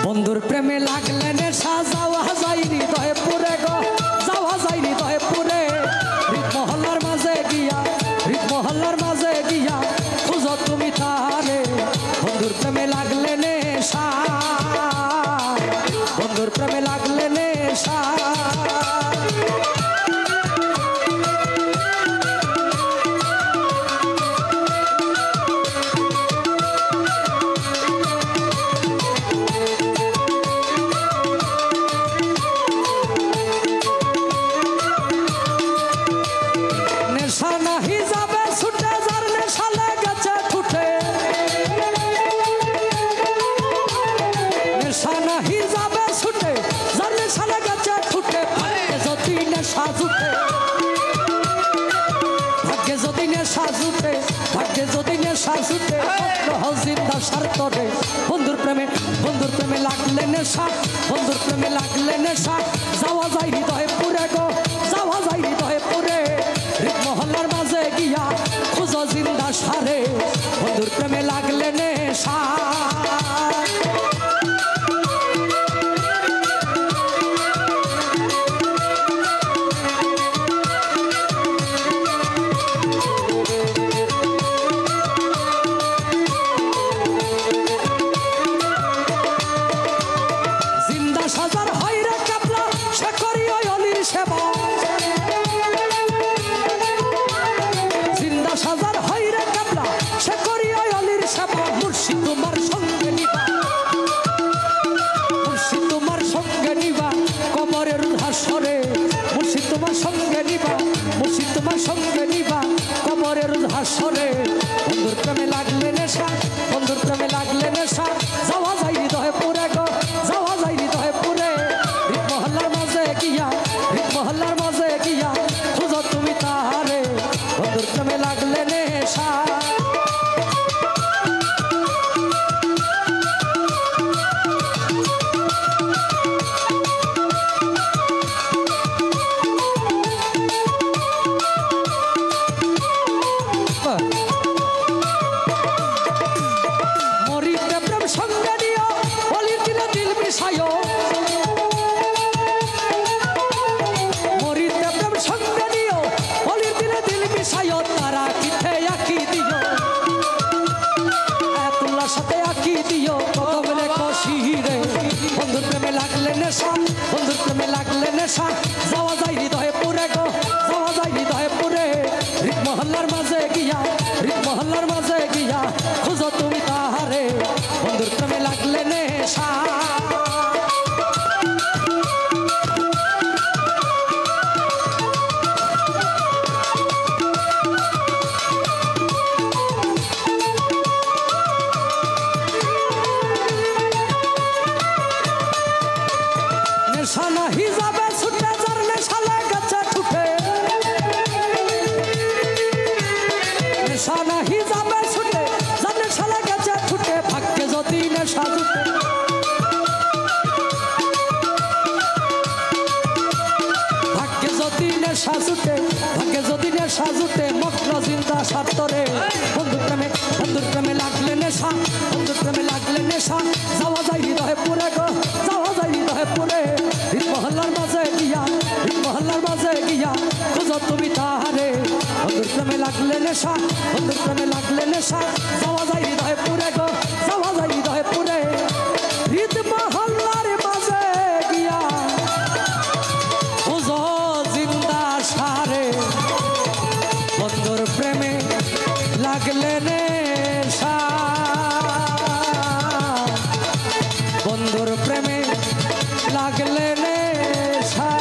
বন্ধুর প্রেমে লাগলে নেশা যাওয়া যায় হৃদয়ে পুরে গো, যাওয়া যায় হৃদয়ে পুরে। হৃদ মহল্লার মাঝে গিয়া, হৃদ মহল্লার মাঝে গিয়া খুঁজো তুমি তারে। বন্ধুর প্রেমে লাগলে নেশা, বন্ধুর প্রেমে লাগলে নেশা। ভাগ্যে যদি নেশা জুটে, ভাগ্যে যদি নেশা জুটে জিন্দা স্বার্থরে। বন্ধুর প্রেমে, বন্ধুর প্রেমে লাগলে নেশা, বন্ধুর প্রেমে লাগলে নেশা যাওয়া যায় হৃদয়ে পুরে গো, যাওয়া যায় হৃদয়ে পুরে। হৃদ মহল্লার মাঝে গিয়া খুঁজো জিন্দা সারে। বন্ধুর প্রেমে লাগলে নেশা। হাসরে বন্ধুর প্রেমে লাগলে নেশা, বন্ধুর প্রেমে লাগলে নেশা যাওয়া যায় হৃদয়ে পুরে গো, যাওয়া যায় হৃদয়ে পুরে। হৃদ মহল্লার মাঝে গিয়া, হৃদ মহল্লার মাঝে গিয়া খুঁজো তুমি তাহারে। বন্ধুর প্রেমে লাগলে নেশা। বন্ধুর প্রেমে লাগলে নেশা, বন্ধুর প্রেমে লাগলে নেশা যাওয়া যায় হৃদয়ে পুরে গো, যাওয়া যায় হৃদয়ে পুরে। হৃদ মহল্লার মাঝে গিয়া, হৃদ মহল্লার মাঝে গিয়া খুঁজো তুমি তাহারে। বন্ধুর প্রেমে লাগলে নেশা। নেশা নাহি যাবে ছুটে, যার নেশা লেগেছে ঠুকে। নেশা নাহি যাবে ছুটে, যার নেশা লেগেছে ঠুকে। ভাগ্যে যদি নেশা জুটে, ভাগ্যে যদি নেশা জুটে, ভাগ্যে যদি নেশা জুটে মগ্ন জিন্দা স্বার্থরে। বন্ধুর প্রেমে, বন্ধুর প্রেমে লাগলে নেশা, বন্ধুর প্রেমে লাগলে নেশা যাওয়া যায় হৃদয়ে পুরে গো, যাওয়া যায় হৃদয়ে পুরে। হৃদ মহল্লার মাঝে গিয়া, হৃদ মহল্লার মাঝে গিয়া খুঁজো তুমি তাহারে। বন্ধুর প্রেমে লাগলে নেশা, বন্ধুর প্রেমে লাগলে নেশা যাওয়া যায় হৃদয়ে পুরে গো, যাওয়া যায় হৃদয়ে পুরে। হৃদ মহল্লার মাঝে গিয়া খুঁজো জিন্দা সারে। বন্ধুর প্রেমে লাগলে নেশা, বন্ধুর প্রেমে লাগলে নেশা।